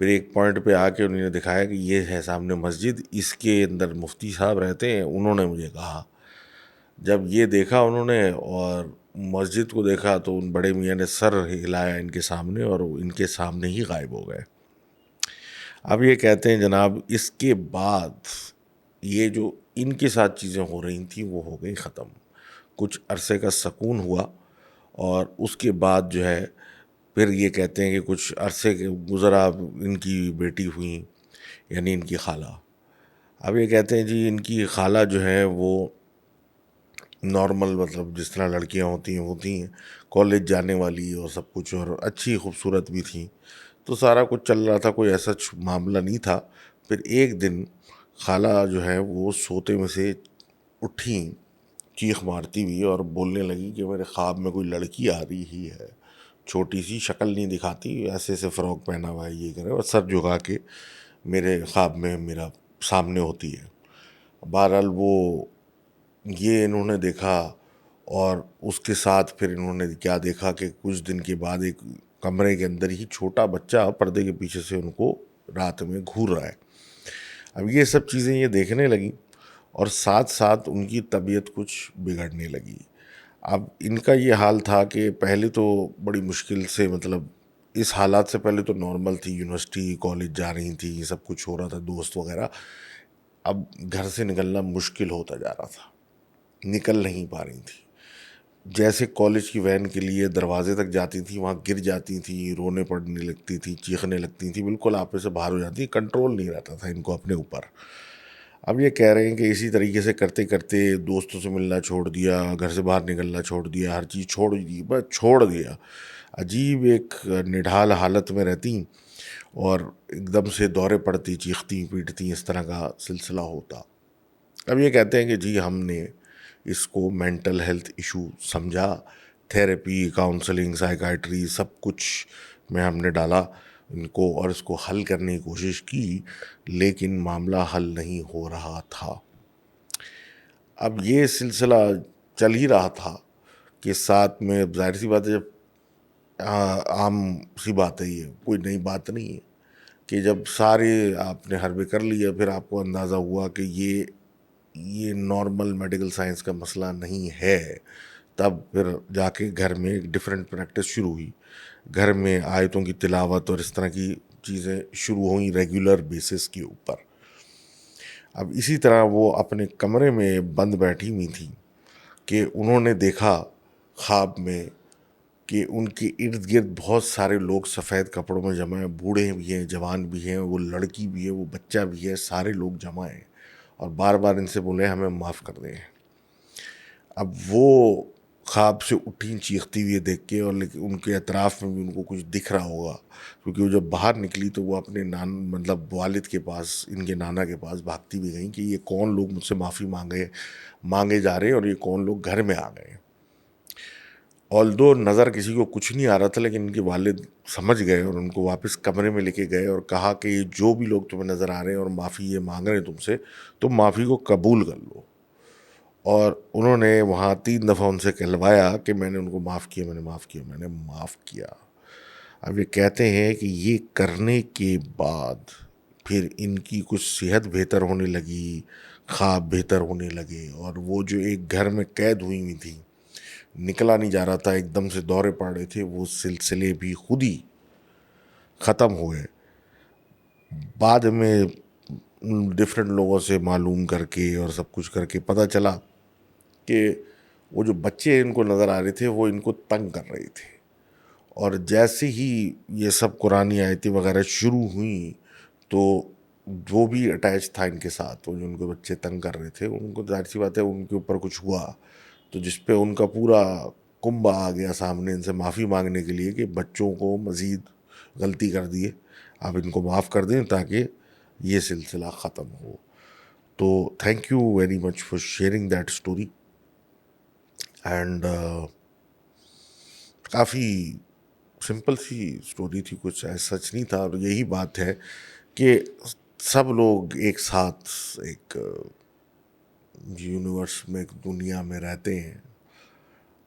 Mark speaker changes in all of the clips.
Speaker 1: پھر ایک پوائنٹ پہ آ کے انہوں نے دکھایا کہ یہ ہے سامنے مسجد، اس کے اندر مفتی صاحب رہتے ہیں. انہوں نے مجھے کہا، جب یہ دیکھا انہوں نے اور مسجد کو دیکھا تو ان بڑے میاں نے سر ہلایا ان کے سامنے اور ان کے سامنے ہی غائب ہو گئے. اب یہ کہتے ہیں جناب اس کے بعد یہ جو ان کے ساتھ چیزیں ہو رہی تھیں وہ ہو گئی ختم. کچھ عرصے کا سکون ہوا اور اس کے بعد جو ہے پھر یہ کہتے ہیں کہ کچھ عرصے کے گزرا، ان کی بیٹی ہوئیں یعنی ان کی خالہ. اب یہ کہتے ہیں جی ان کی خالہ جو ہے وہ نارمل مطلب جس طرح لڑکیاں ہوتی ہیں کالج جانے والی اور سب کچھ، اور اچھی خوبصورت بھی تھیں، تو سارا کچھ چل رہا تھا، کوئی ایسا معاملہ نہیں تھا. پھر ایک دن خالہ جو ہے وہ سوتے میں سے اٹھیں چیخ مارتی ہوئی اور بولنے لگی کہ میرے خواب میں کوئی لڑکی آ رہی ہی ہے، چھوٹی سی، شکل نہیں دکھاتی، ایسے ایسے فراک پہنا ہوا ہے، یہ کرے اور سر جھکا کے میرے خواب میں میرا سامنے ہوتی ہے. بہرحال وہ یہ انہوں نے دیکھا اور اس کے ساتھ پھر انہوں نے کیا دیکھا کہ کچھ دن کے بعد ایک کمرے کے اندر ہی چھوٹا بچہ پردے کے پیچھے سے ان کو رات میں گھور رہا ہے. اب یہ سب چیزیں یہ دیکھنے لگیں اور ساتھ ساتھ ان کی طبیعت کچھ بگڑنے لگی. اب ان کا یہ حال تھا کہ پہلے تو بڑی مشکل سے مطلب اس حالات سے پہلے تو نارمل تھی، یونیورسٹی کالج جا رہی تھی، یہ سب کچھ ہو رہا تھا، دوست وغیرہ. اب گھر سے نکلنا مشکل ہوتا جا رہا تھا، نکل نہیں پا رہی تھی. جیسے کالج کی وین کے لیے دروازے تک جاتی تھی وہاں گر جاتی تھی، رونے پڑنے لگتی تھی، چیخنے لگتی تھی، بالکل آپے سے باہر ہو جاتی، کنٹرول نہیں رہتا تھا ان کو اپنے اوپر. اب یہ کہہ رہے ہیں کہ اسی طریقے سے کرتے کرتے دوستوں سے ملنا چھوڑ دیا، گھر سے باہر نکلنا چھوڑ دیا، ہر چیز چھوڑ دی، بس چھوڑ دیا. عجیب ایک نڈھال حالت میں رہتی اور ایک دم سے دورے پڑتی، چیختی پیٹتی، اس طرح کا سلسلہ ہوتا. اب یہ کہتے ہیں کہ جی ہم نے اس کو مینٹل ہیلتھ ایشو سمجھا، تھیراپی، کاؤنسلنگ، سائیکائٹری سب کچھ میں ہم نے ڈالا ان کو اور اس کو حل کرنے کی کوشش کی، لیکن معاملہ حل نہیں ہو رہا تھا. اب یہ سلسلہ چل ہی رہا تھا کہ ساتھ میں ظاہر سی بات ہے، جب عام سی بات ہے، یہ کوئی نئی بات نہیں ہے کہ جب سارے آپ نے حربے کر لیا پھر آپ کو اندازہ ہوا کہ یہ نارمل میڈیکل سائنس کا مسئلہ نہیں ہے، تب پھر جا کے گھر میں ایک ڈفرینٹ پریکٹس شروع ہوئی. گھر میں آیتوں کی تلاوت اور اس طرح کی چیزیں شروع ہوئیں ریگولر بیسس کے اوپر. اب اسی طرح وہ اپنے کمرے میں بند بیٹھی ہوئی تھیں کہ انہوں نے دیکھا خواب میں کہ ان کے ارد گرد بہت سارے لوگ سفید کپڑوں میں جمع ہیں، بوڑھے بھی ہیں، جوان بھی ہیں، وہ لڑکی بھی ہے، وہ بچہ بھی ہے، سارے لوگ جمع ہیں اور بار بار ان سے بولے ہمیں معاف کر دیں. اب وہ خواب سے اٹھیں چیختی ہوئی دیکھ کے، اور لیکن ان کے اطراف میں بھی ان کو کچھ دکھ رہا ہوگا کیونکہ وہ جب باہر نکلی تو وہ اپنے مطلب والد کے پاس، ان کے نانا کے پاس بھاگتی بھی گئیں کہ یہ کون لوگ مجھ سے معافی مانگے جا رہے ہیں اور یہ کون لوگ گھر میں آ گئے. آلدو نظر کسی کو کچھ نہیں آ رہا تھا، لیکن ان کے والد سمجھ گئے اور ان کو واپس کمرے میں لے کے گئے اور کہا کہ یہ جو بھی لوگ تمہیں نظر آ رہے ہیں اور معافی یہ مانگ رہے ہیں تم سے، تم معافی کو قبول کر لو. اور انہوں نے وہاں 3 دفعہ ان سے کہلوایا کہ میں نے ان کو معاف کیا، میں نے معاف کیا، میں نے معاف کیا. اب یہ کہتے ہیں کہ یہ کرنے کے بعد پھر ان کی کچھ صحت بہتر ہونے لگی، خواب بہتر ہونے لگے، اور وہ جو ایک گھر میں قید ہوئی تھی، نکلا نہیں جا رہا تھا، ایک دم سے دورے پڑ رہے تھے، وہ سلسلے بھی خود ہی ختم ہوئے. بعد میں ڈفرینٹ لوگوں سے معلوم کر کے اور سب کچھ کر کے پتہ چلا کہ وہ جو بچے ان کو نظر آ رہے تھے وہ ان کو تنگ کر رہے تھے. اور جیسے ہی یہ سب قرآنی آیتیں وغیرہ شروع ہوئیں تو وہ بھی اٹیچ تھا ان کے ساتھ، وہ جو ان کو بچے تنگ کر رہے تھے ان کو ظاہر سی بات ہے ان کے اوپر کچھ ہوا، تو جس پہ ان کا پورا کنبہ آ گیا سامنے ان سے معافی مانگنے کے لیے کہ بچوں کو مزید غلطی کر دیے، آپ ان کو معاف کر دیں تاکہ یہ سلسلہ ختم ہو. تو thank you very much for sharing that story. And کافی سمپل سی اسٹوری تھی، کچھ ایسا سچ نہیں تھا. اور یہی بات ہے کہ سب لوگ ایک ساتھ ایک یونیورس میں، ایک دنیا میں رہتے ہیں،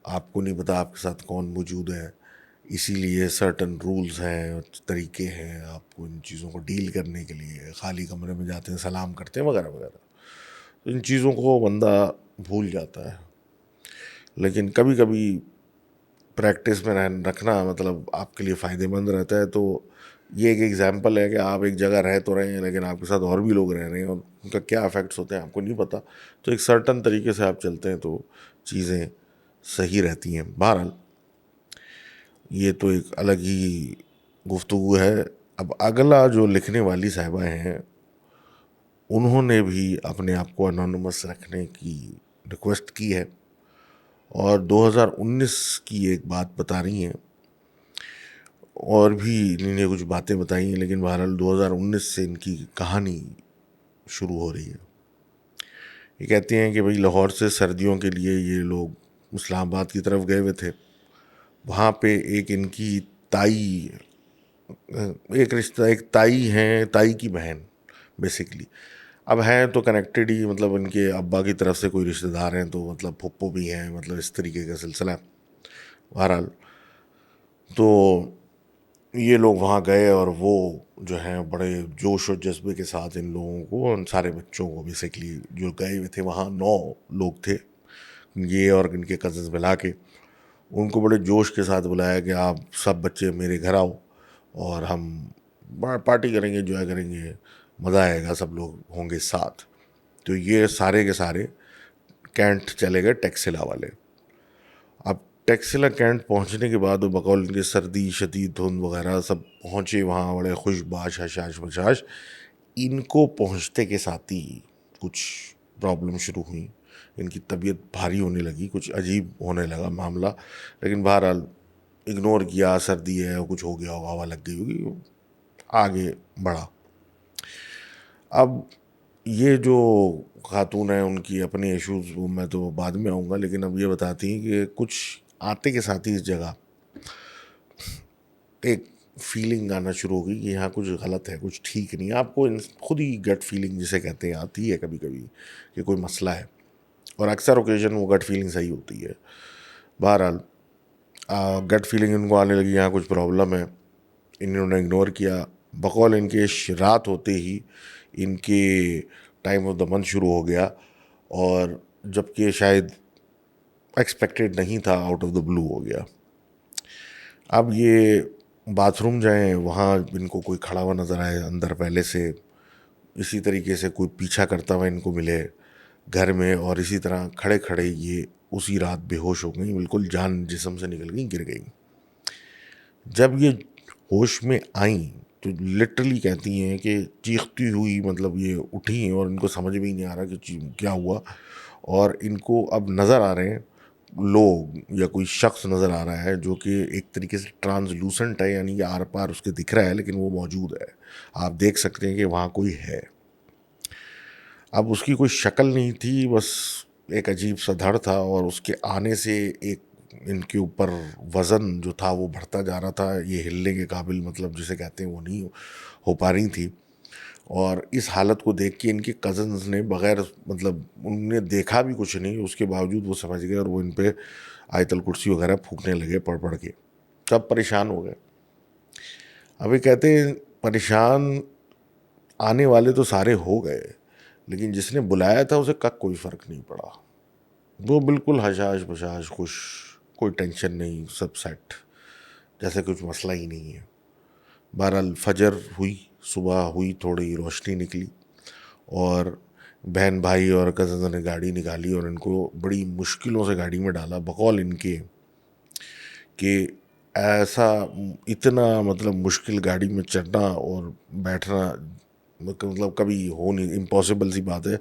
Speaker 1: آپ کو نہیں پتا آپ کے ساتھ کون موجود ہے، اسی لیے سرٹن رولز ہیں، طریقے ہیں آپ کو ان چیزوں کو ڈیل کرنے کے لیے. خالی کمرے میں جاتے ہیں، سلام کرتے ہیں وغیرہ وغیرہ. تو ان چیزوں کو بندہ بھول جاتا ہے. لیکن کبھی کبھی پریکٹس میں رکھنا مطلب آپ کے لیے فائدہ مند رہتا ہے. تو یہ ایک ایگزامپل ہے کہ آپ ایک جگہ رہ تو رہے ہیں لیکن آپ کے ساتھ اور بھی لوگ رہ رہے ہیں اور ان کا کیا افیکٹس ہوتے ہیں آپ کو نہیں پتہ. تو ایک سرٹن طریقے سے آپ چلتے ہیں تو چیزیں صحیح رہتی ہیں. بہرحال یہ تو ایک الگ ہی گفتگو ہے. اب اگلا جو لکھنے والی صاحبہ ہیں انہوں نے بھی اپنے آپ کو انونیمس رکھنے کی ریکویسٹ کی ہے اور 2019 کی ایک بات بتا رہی ہیں اور بھی انہوں نے کچھ باتیں بتائی ہیں. لیکن بہرحال 2019 سے ان کی کہانی شروع ہو رہی ہے. یہ کہتے ہیں کہ بھئی لاہور سے سردیوں کے لیے یہ لوگ اسلام آباد کی طرف گئے ہوئے تھے. وہاں پہ ایک ان کی تائی، ایک رشتہ، ایک تائی ہیں، تائی کی بہن بیسکلی. اب ہیں تو کنیکٹڈ ہی، مطلب ان کے ابا کی طرف سے کوئی رشتہ دار ہیں تو مطلب پھپھو بھی ہیں، مطلب اس طریقے کا سلسلہ. بہرحال تو یہ لوگ وہاں گئے اور وہ جو ہیں بڑے جوش و جذبے کے ساتھ ان لوگوں کو، ان سارے بچوں کو بیسکلی جو گئے ہوئے تھے وہاں 9 لوگ تھے یہ اور ان کے کزنز ملا کے، ان کو بڑے جوش کے ساتھ بلایا کہ آپ سب بچے میرے گھر آؤ اور ہم پارٹی کریں گے، انجوائے کریں گے، مزہ آئے گا، سب لوگ ہوں گے ساتھ. تو یہ سارے کے سارے کینٹ چلے گئے ٹیکسلا والے. اب ٹیکسلا کینٹ پہنچنے کے بعد بقول ان کے سردی شدید دھند وغیرہ سب پہنچے وہاں بڑے خوش باش حشاش بشاش. ان کو پہنچتے کے ساتھ ہی کچھ پرابلم شروع ہوئیں. ان کی طبیعت بھاری ہونے لگی، کچھ عجیب ہونے لگا معاملہ. لیکن بہرحال اگنور کیا، سردی ہے کچھ ہو گیا ہوگا، ہوا لگ گئی ہوگی، آگے بڑھا. اب یہ جو خاتون ہیں ان کی اپنے ایشوز، وہ میں تو بعد میں آؤں گا، لیکن اب یہ بتاتی ہیں کہ کچھ آتے کے ساتھ ہی اس جگہ ایک فیلنگ آنا شروع ہو گئی کہ یہاں کچھ غلط ہے، کچھ ٹھیک نہیں. آپ کو خود ہی گٹ فیلنگ جسے کہتے ہیں آتی ہے کبھی کبھی کہ کوئی مسئلہ ہے، اور اکثر اوکیزن وہ گٹ فیلنگ صحیح ہوتی ہے. بہرحال گٹ فیلنگ ان کو آنے لگی یہاں کچھ پرابلم ہے. انہوں نے اگنور کیا. بقول ان کے رات ہوتے ہی ان کے ٹائم آف دا منتھ شروع ہو گیا، اور جب کہ شاید ایکسپیکٹڈ نہیں تھا، آؤٹ آف دا بلو ہو گیا. اب یہ باتھ روم جائیں، وہاں ان کو کوئی کھڑا ہوا نظر آئے اندر پہلے سے، اسی طریقے سے کوئی پیچھا کرتا ہوا ان کو ملے گھر میں، اور اسی طرح کھڑے کھڑے یہ اسی رات بے ہوش ہو گئیں، بالکل جان جسم سے نکل گئی، گر گئیں. جب یہ ہوش میں آئیں تو لٹرلی کہتی ہیں کہ چیختی ہوئی مطلب یہ اٹھی اور ان کو سمجھ میں ہی نہیں آ رہا کہ کیا ہوا. اور ان کو اب نظر آ رہے ہیں لوگ یا کوئی شخص نظر آ رہا ہے جو کہ ایک طریقے سے ٹرانسلوسنٹ ہے، یعنی کہ آر پار اس کے دکھ رہا ہے لیکن وہ موجود ہے. آپ دیکھ سکتے ہیں کہ وہاں کوئی ہے. اب اس کی کوئی شکل نہیں تھی، بس ایک عجیب سا دھڑ تھا، اور اس کے آنے سے ایک ان کے اوپر وزن جو تھا وہ بڑھتا جا رہا تھا. یہ ہلنے کے قابل مطلب جسے کہتے ہیں وہ نہیں ہو پا رہی تھی. اور اس حالت کو دیکھ کے ان کے کزنز نے بغیر مطلب ان نے دیکھا بھی کچھ نہیں، اس کے باوجود وہ سمجھ گئے اور وہ ان پہ آیت الکرسی وغیرہ پھونکنے لگے پڑھ پڑھ کے. سب پریشان ہو گئے. ابھی کہتے ہیں پریشان آنے والے تو سارے ہو گئے، لیکن جس نے بلایا تھا اسے کوئی فرق نہیں پڑا. وہ بالکل حشاش بشاش خوش، کوئی ٹینشن نہیں، سب سیٹ، جیسے کچھ مسئلہ ہی نہیں ہے. بہرحال فجر ہوئی، صبح ہوئی، تھوڑی روشنی نکلی، اور بہن بھائی اور کزنز نے گاڑی نکالی اور ان کو بڑی مشکلوں سے گاڑی میں ڈالا. بقول ان کے کہ ایسا اتنا مطلب مشکل گاڑی میں چڑھنا اور بیٹھنا مطلب کبھی ہو نہیں، امپاسبل سی بات ہے.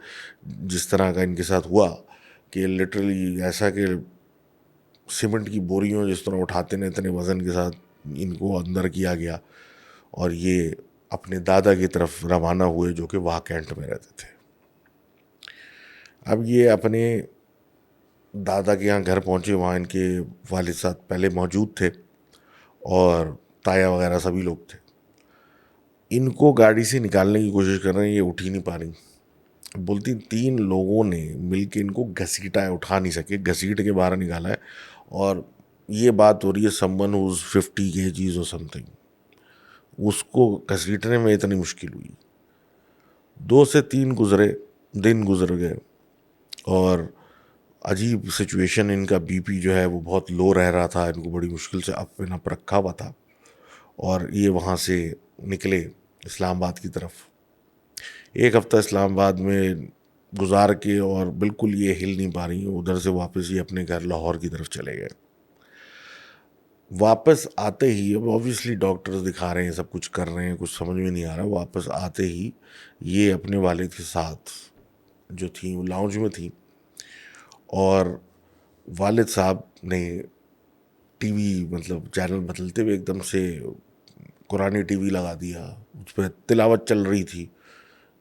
Speaker 1: جس طرح کا ان کے ساتھ ہوا کہ لٹرلی ایسا کہ سیمنٹ کی بوریوں جس طرح اٹھاتے ہیں اتنے وزن کے ساتھ ان کو اندر کیا گیا، اور یہ اپنے دادا کی طرف روانہ ہوئے جو کہ وہاں کینٹ میں رہتے تھے. اب یہ اپنے دادا کے یہاں گھر پہنچے، وہاں ان کے والد صاحب پہلے موجود تھے اور تایا وغیرہ سبھی لوگ تھے. ان کو گاڑی سے نکالنے کی کوشش کر رہے ہیں، یہ اٹھ ہی نہیں پا رہی. بولتی 3 لوگوں نے مل کے ان کو گھسیٹا ہے، اٹھا نہیں سکے، گھسیٹ کے باہر نکالا ہے. اور یہ بات ہو رہی ہے سمون ہوز 50 kgs اور سم تھنگ، اس کو گھسیٹنے میں اتنی مشکل ہوئی. 2 سے 3 دن گزر گئے اور عجیب سچویشن، ان کا بی پی جو ہے وہ بہت لو رہ رہا تھا، ان کو بڑی مشکل سے اپ اینڈ اپ رکھا ہوا تھا. اور یہ وہاں سے نکلے اسلام آباد کی طرف. 1 ہفتہ اسلام آباد میں گزار کے اور بالکل یہ ہل نہیں پا رہی، ادھر سے واپس یہ اپنے گھر لاہور کی طرف چلے گئے. واپس آتے ہی، اب اوبیسلی ڈاکٹرز دکھا رہے ہیں، سب کچھ کر رہے ہیں، کچھ سمجھ میں نہیں آ رہا. واپس آتے ہی یہ اپنے والد کے ساتھ جو تھیں وہ لاؤنج میں تھیں، اور والد صاحب نے ٹی وی مطلب چینل بدلتے ہوئے ایک دم سے قرآن ٹی وی لگا دیا، اس پہ تلاوت چل رہی تھی.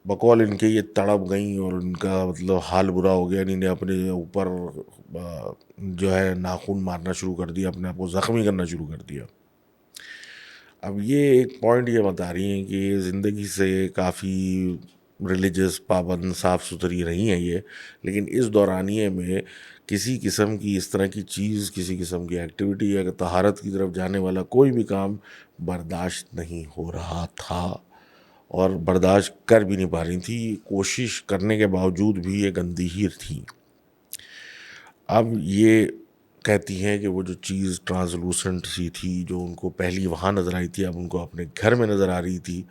Speaker 1: بقول ان کے یہ تڑپ گئیں اور ان کا مطلب حال برا ہو گیا. انہیں اپنے اوپر جو ہے ناخن مارنا شروع کر دیا، اپنے آپ کو زخمی کرنا شروع کر دیا. اب یہ ایک پوائنٹ یہ بتا رہی ہیں کہ زندگی سے کافی ریلیجس، پابند، صاف ستھری رہی ہیں یہ، لیکن اس دورانیے میں کسی قسم کی اس طرح کی چیز، کسی قسم کی ایکٹیویٹی یا طہارت کی طرف جانے والا کوئی بھی کام برداشت نہیں ہو رہا تھا، اور برداشت کر بھی نہیں پا رہی تھی. کوشش کرنے کے باوجود بھی یہ گندی ہی تھی. اب یہ کہتی ہیں کہ وہ جو چیز ٹرانسلوسنٹ سی تھی جو ان کو پہلی وہاں نظر آئی تھی، اب ان کو اپنے گھر میں نظر آ رہی تھی.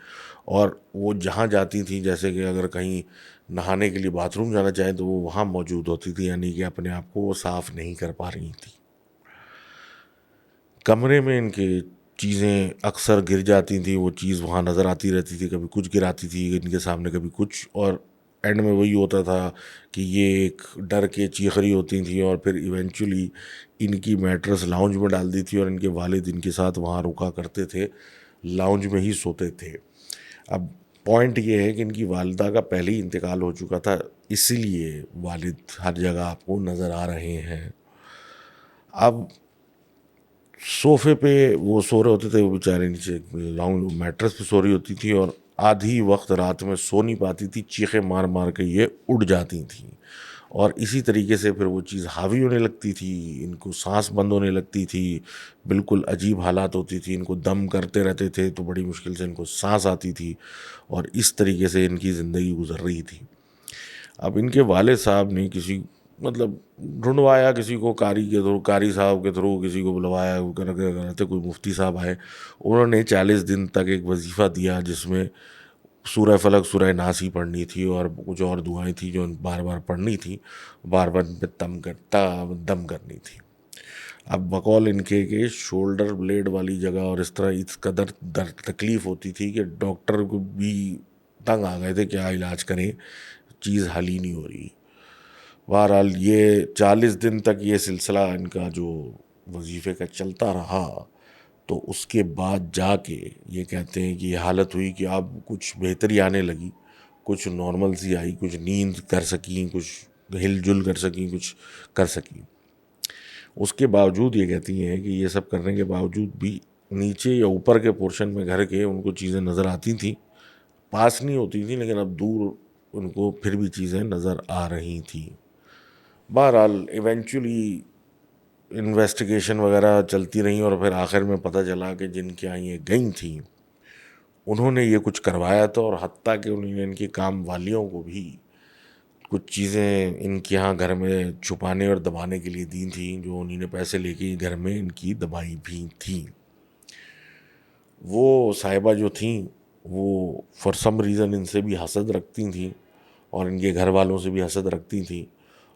Speaker 1: اور وہ جہاں جاتی تھیں، جیسے کہ اگر کہیں نہانے کے لیے باتھ روم جانا چاہیں تو وہ وہاں موجود ہوتی تھی، یعنی کہ اپنے آپ کو وہ صاف نہیں کر پا رہی تھی. کمرے میں ان کے چیزیں اکثر گر جاتی تھیں، وہ چیز وہاں نظر آتی رہتی تھی، کبھی کچھ گراتی تھی ان کے سامنے، کبھی کچھ، اور اینڈ میں وہی ہوتا تھا کہ یہ ایک ڈر کے چیخ رہی ہوتی تھیں، اور پھر ایونچولی ان کی میٹرس لاؤنج میں ڈال دی تھی، اور ان کے والد ان کے ساتھ وہاں رکا کرتے تھے، لاؤنج میں ہی سوتے تھے. اب پوائنٹ یہ ہے کہ ان کی والدہ کا پہلے ہی انتقال ہو چکا تھا، اسی لیے والد ہر جگہ آپ کو نظر آ رہے ہیں. اب صوفے پہ وہ سو رہے ہوتے تھے، وہ بیچارے نیچے لاؤنج میٹرس پہ سو رہی ہوتی تھی، اور آدھی وقت رات میں سو نہیں پاتی تھی، چیخیں مار مار کے یہ اڑ جاتی تھیں، اور اسی طریقے سے پھر وہ چیز حاوی ہونے لگتی تھی، ان کو سانس بند ہونے لگتی تھی، بالکل عجیب حالات ہوتی تھی، ان کو دم کرتے رہتے تھے تو بڑی مشکل سے ان کو سانس آتی تھی، اور اس طریقے سے ان کی زندگی گزر رہی تھی. اب ان کے والد صاحب نے کسی مطلب ڈھونڈوایا، کسی کو قاری کے تھرو، قاری صاحب کے تھرو کسی کو بلوایا کرتے، کوئی مفتی صاحب آئے، انہوں نے 40 دن تک ایک وظیفہ دیا جس میں سورہ فلق، سورہ ناس ہی پڑھنی تھی، اور کچھ اور دعائیں تھیں جو بار بار پڑھنی تھی، بار بار ان پہ دم کرنی تھی. اب بقول ان کے کہ شولڈر بلیڈ والی جگہ اور اس طرح اس قدر تکلیف ہوتی تھی کہ ڈاکٹر کو بھی تنگ آ گئے تھے، کیا علاج کریں، چیز حل ہی نہیں ہو رہی. بہرحال یہ 40 دن تک یہ سلسلہ ان کا جو وظیفے کا چلتا رہا، تو اس کے بعد جا کے یہ کہتے ہیں کہ یہ حالت ہوئی کہ اب کچھ بہتری آنے لگی، کچھ نارمل سی آئی، کچھ نیند کر سکیں، کچھ ہل جل کر سکیں، کچھ کر سکیں. اس کے باوجود یہ کہتی ہیں کہ یہ سب کرنے کے باوجود بھی نیچے یا اوپر کے پورشن میں گھر کے ان کو چیزیں نظر آتی تھیں، پاس نہیں ہوتی تھیں، لیکن اب دور ان کو پھر بھی چیزیں نظر آ رہی تھیں. بہرحال ایونچولی انویسٹیگیشن وغیرہ چلتی رہیں، اور پھر آخر میں پتہ چلا کہ جن کے یہاں یہ گئیں تھیں انہوں نے یہ کچھ کروایا تھا، اور حتیٰ کہ انہوں نے ان کی کام والیوں کو بھی کچھ چیزیں ان کے یہاں گھر میں چھپانے اور دبانے کے لیے دی تھیں، جو انہوں نے پیسے لے کے گھر میں ان کی دبائی بھی تھیں. وہ صاحبہ جو تھیں وہ فار سم ریزن ان سے بھی حسد رکھتی تھیں، اور ان کے گھر والوں سے بھی حسد رکھتی تھیں،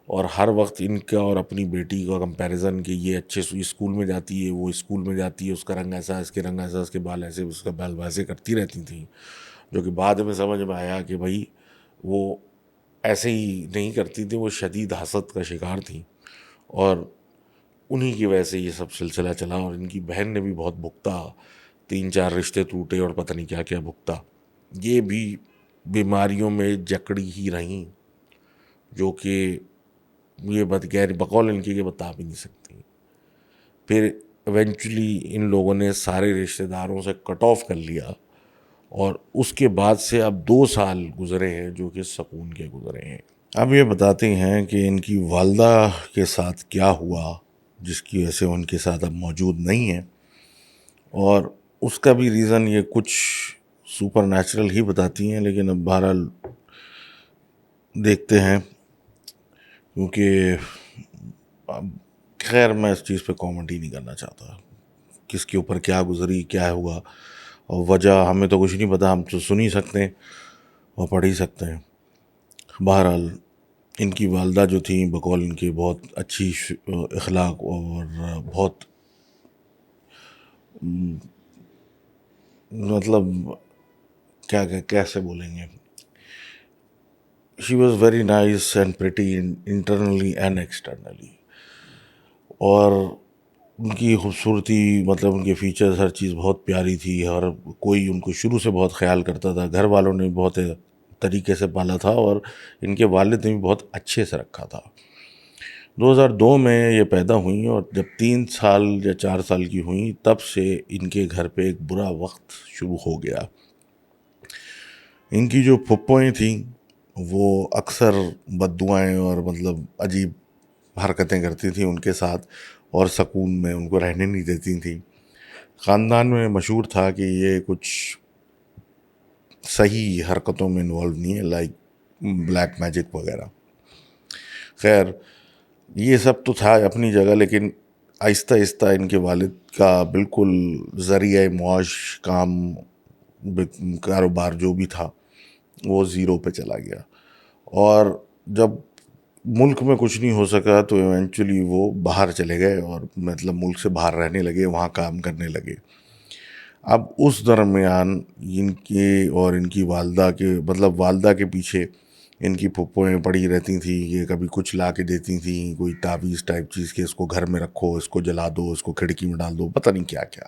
Speaker 1: اور ہر وقت ان کا اور اپنی بیٹی کا کمپیریزن کہ یہ اچھے اسکول میں جاتی ہے، وہ اسکول میں جاتی ہے، اس کا رنگ ایسا، اس کے رنگ ایسا، اس کے بال ایسے، اس کا بال ویسے کرتی رہتی تھیں. جو کہ بعد میں سمجھ میں آیا کہ بھائی وہ ایسے ہی نہیں کرتی تھیں، وہ شدید حسد کا شکار تھیں، اور انہی کی وجہ سے یہ سب سلسلہ چلا. اور ان کی بہن نے بھی بہت بھگتا، 3-4 رشتے ٹوٹے اور پتہ نہیں کیا کیا بھگتا. یہ بھی بیماریوں میں جکڑی ہی رہیں، جو کہ یہ بقول ان کی یہ بتا بھی نہیں سکتی. پھر ایونچولی ان لوگوں نے سارے رشتہ داروں سے کٹ آف کر لیا، اور اس کے بعد سے اب 2 سال گزرے ہیں جو کہ سکون کے گزرے ہیں. اب یہ بتاتے ہیں کہ ان کی والدہ کے ساتھ کیا ہوا جس کی وجہ سے ان کے ساتھ اب موجود نہیں ہیں، اور اس کا بھی ریزن یہ کچھ سپر نیچرل ہی بتاتی ہیں، لیکن اب بہرحال دیکھتے ہیں، کیونکہ اب خیر میں اس چیز پہ کامنٹ ہی نہیں کرنا چاہتا، کس کے اوپر کیا گزری، کیا ہوا، اور وجہ ہمیں تو کچھ نہیں پتا، ہم تو سن ہی سکتے ہیں اور پڑھ ہی سکتے ہیں۔ بہرحال ان کی والدہ جو تھیں، بقول ان کے بہت اچھی اخلاق اور بہت مطلب کیسے بولیں گے، she was very nice and pretty internally and externally, اور ان کی خوبصورتی، مطلب ان کے فیچرز، ہر چیز بہت پیاری تھی، اور کوئی ان کو شروع سے بہت خیال کرتا تھا، گھر والوں نے بہت طریقے سے پالا تھا، اور ان کے والد نے بھی بہت اچھے سے رکھا تھا۔ 2002 میں یہ پیدا ہوئیں، اور جب 3 سال یا 4 سال کی ہوئیں تب سے ان کے گھر پہ ایک برا وقت شروع ہو گیا۔ ان کی جو پھپھوئیں تھیں وہ اکثر بد دعائیں اور مطلب عجیب حرکتیں کرتی تھیں ان کے ساتھ، اور سکون میں ان کو رہنے نہیں دیتی تھیں۔ خاندان میں مشہور تھا کہ یہ کچھ صحیح حرکتوں میں انوالو نہیں ہے، لائک بلیک میجک وغیرہ۔ خیر یہ سب تو تھا اپنی جگہ، لیکن آہستہ آہستہ ان کے والد کا بالکل ذریعہ معاش کاروبار جو بھی تھا وہ زیرو پہ چلا گیا، اور جب ملک میں کچھ نہیں ہو سکا تو ایونچولی وہ باہر چلے گئے، اور مطلب ملک سے باہر رہنے لگے، وہاں کام کرنے لگے۔ اب اس درمیان ان کے اور ان کی والدہ کے، مطلب والدہ کے پیچھے ان کی پھپھوئیں پڑی رہتی تھیں، یہ کبھی کچھ لا کے دیتی تھیں، کوئی تعویذ ٹائپ چیز کہ اس کو گھر میں رکھو، اس کو جلا دو، اس کو کھڑکی میں ڈال دو، پتہ نہیں کیا کیا۔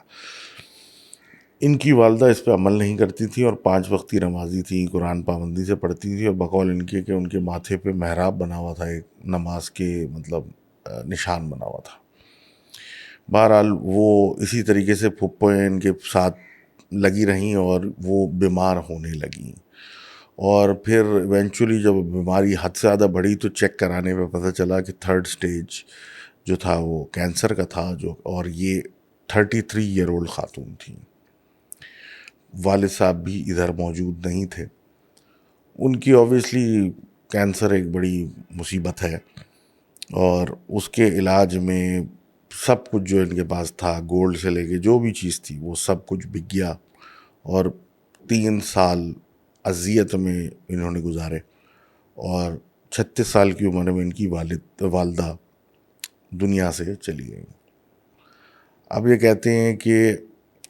Speaker 1: ان کی والدہ اس پہ عمل نہیں کرتی تھی، اور 5 وقتی نمازی تھیں، قرآن پابندی سے پڑھتی تھی، اور بقول ان کے کہ ان کے ماتھے پہ محراب بنا ہوا تھا، ایک نماز کے مطلب نشان بنا ہوا تھا۔ بہرحال وہ اسی طریقے سے پھپھوئیں ان کے ساتھ لگی رہیں، اور وہ بیمار ہونے لگیں، اور پھر ایونچولی جب بیماری حد سے زیادہ بڑھی تو چیک کرانے پہ پتہ چلا کہ 3rd سٹیج جو تھا وہ کینسر کا تھا، اور یہ 33 ایئر اولڈ خاتون تھیں۔ والد صاحب بھی ادھر موجود نہیں تھے۔ ان کی اوبیسلی کینسر ایک بڑی مصیبت ہے، اور اس کے علاج میں سب کچھ جو ان کے پاس تھا، گولڈ سے لے کے جو بھی چیز تھی، وہ سب کچھ بک گیا، اور 3 سال اذیت میں انہوں نے گزارے، اور 36 سال کی عمر میں ان کی والدہ دنیا سے چلی گئیں۔ اب یہ کہتے ہیں کہ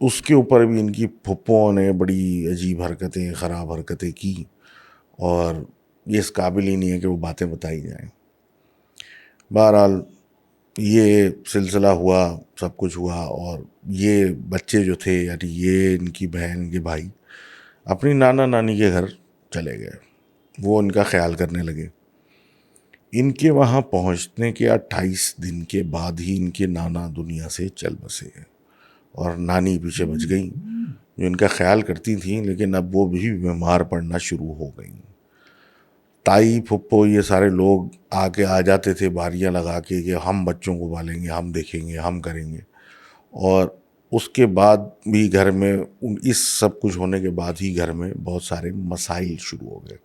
Speaker 1: اس کے اوپر بھی ان کی پھپھوؤں نے بڑی عجیب حرکتیں، خراب حرکتیں کی، اور یہ اس قابل ہی نہیں ہے کہ وہ باتیں بتائی جائیں۔ بہرحال یہ سلسلہ ہوا، سب کچھ ہوا، اور یہ بچے جو تھے، یعنی یہ ان کی بہن، ان کے بھائی اپنی نانا نانی کے گھر چلے گئے، وہ ان کا خیال کرنے لگے۔ ان کے وہاں پہنچنے کے 28 دن کے بعد ہی ان کے نانا دنیا سے چل بسے، اور نانی پیچھے بچ گئیں جو ان کا خیال کرتی تھیں، لیکن اب وہ بھی بیمار پڑنا شروع ہو گئیں۔ تائی، پھپھو، یہ سارے لوگ آ جاتے تھے باریاں لگا کے کہ ہم بچوں کو پالیں گے، ہم دیکھیں گے، ہم کریں گے، اور اس کے بعد بھی گھر میں اس سب کچھ ہونے کے بعد ہی گھر میں بہت سارے مسائل شروع ہو گئے۔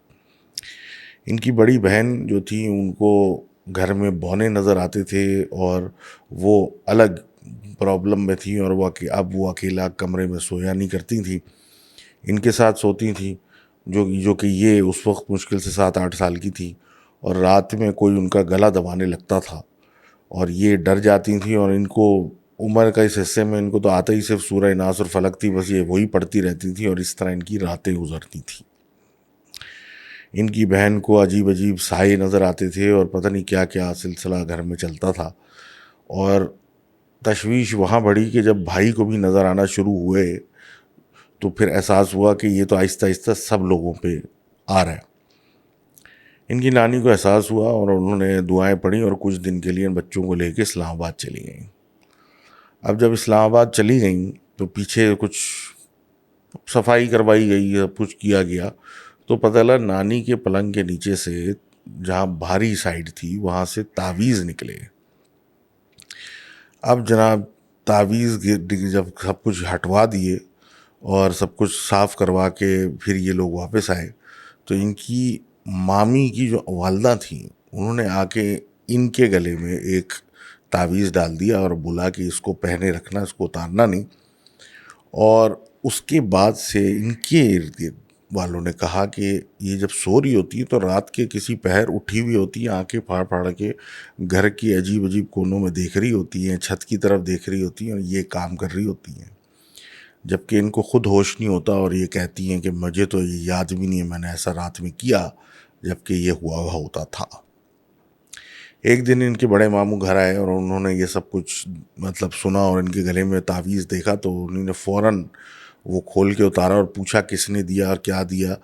Speaker 1: ان کی بڑی بہن جو تھی ان کو گھر میں بونے نظر آتے تھے، اور وہ الگ پرابلم میں تھیں، اور اب وہ اکیلا کمرے میں سویا نہیں کرتی تھیں، ان کے ساتھ سوتی تھیں، جو کہ یہ اس وقت مشکل سے 7-8 سال کی تھی، اور رات میں کوئی ان کا گلا دبانے لگتا تھا اور یہ ڈر جاتی تھیں، اور ان کو عمر کا اس حصے میں ان کو تو آتا ہی صرف سورہ ناس اور فلق تھی، بس یہ وہی پڑھتی رہتی تھیں، اور اس طرح ان کی راتیں گزرتی تھیں۔ ان کی بہن کو عجیب عجیب سائے نظر آتے تھے، اور پتہ نہیں کیا کیا سلسلہ گھر میں چلتا تھا، اور تشویش وہاں بڑھی کہ جب بھائی کو بھی نظر آنا شروع ہوئے تو پھر احساس ہوا کہ یہ تو آہستہ آہستہ سب لوگوں پہ آ رہا ہے۔ ان کی نانی کو احساس ہوا، اور انہوں نے دعائیں پڑھی، اور کچھ دن کے لیے ان بچوں کو لے کے اسلام آباد چلی گئیں۔ اب جب اسلام آباد چلی گئیں تو پیچھے کچھ صفائی کروائی گئی، سب کچھ کیا گیا، تو پتہ لگا نانی کے پلنگ کے نیچے سے جہاں بھاری سائڈ تھی وہاں سے تعویذ نکلے۔ اب جناب تعویذ جب سب کچھ ہٹوا دیے اور سب کچھ صاف کروا کے پھر یہ لوگ واپس آئے تو ان کی مامی کی جو والدہ تھیں انہوں نے آ کے ان کے گلے میں ایک تعویذ ڈال دیا اور بولا کہ اس کو پہنے رکھنا، اس کو اتارنا نہیں. اور اس کے بعد سے ان کے ارد گرد والوں نے کہا کہ یہ جب سو رہی ہوتی ہے تو رات کے کسی پہر اٹھی ہوئی ہوتی ہے، آنکھیں پھاڑ پھاڑ کے گھر کی عجیب عجیب کونوں میں دیکھ رہی ہوتی ہیں، چھت کی طرف دیکھ رہی ہوتی ہیں اور یہ کام کر رہی ہوتی ہیں، جبکہ ان کو خود ہوش نہیں ہوتا اور یہ کہتی ہیں کہ مجھے تو یہ یاد بھی نہیں ہے میں نے ایسا رات میں کیا جبکہ یہ ہوا ہوتا تھا. ایک دن ان کے بڑے ماموں گھر آئے اور انہوں نے یہ سب کچھ مطلب سنا اور ان کے گلے میں تعویذ دیکھا تو انہوں نے فوراً وہ کھول کے اتارا اور پوچھا کس نے دیا اور کیا دیا،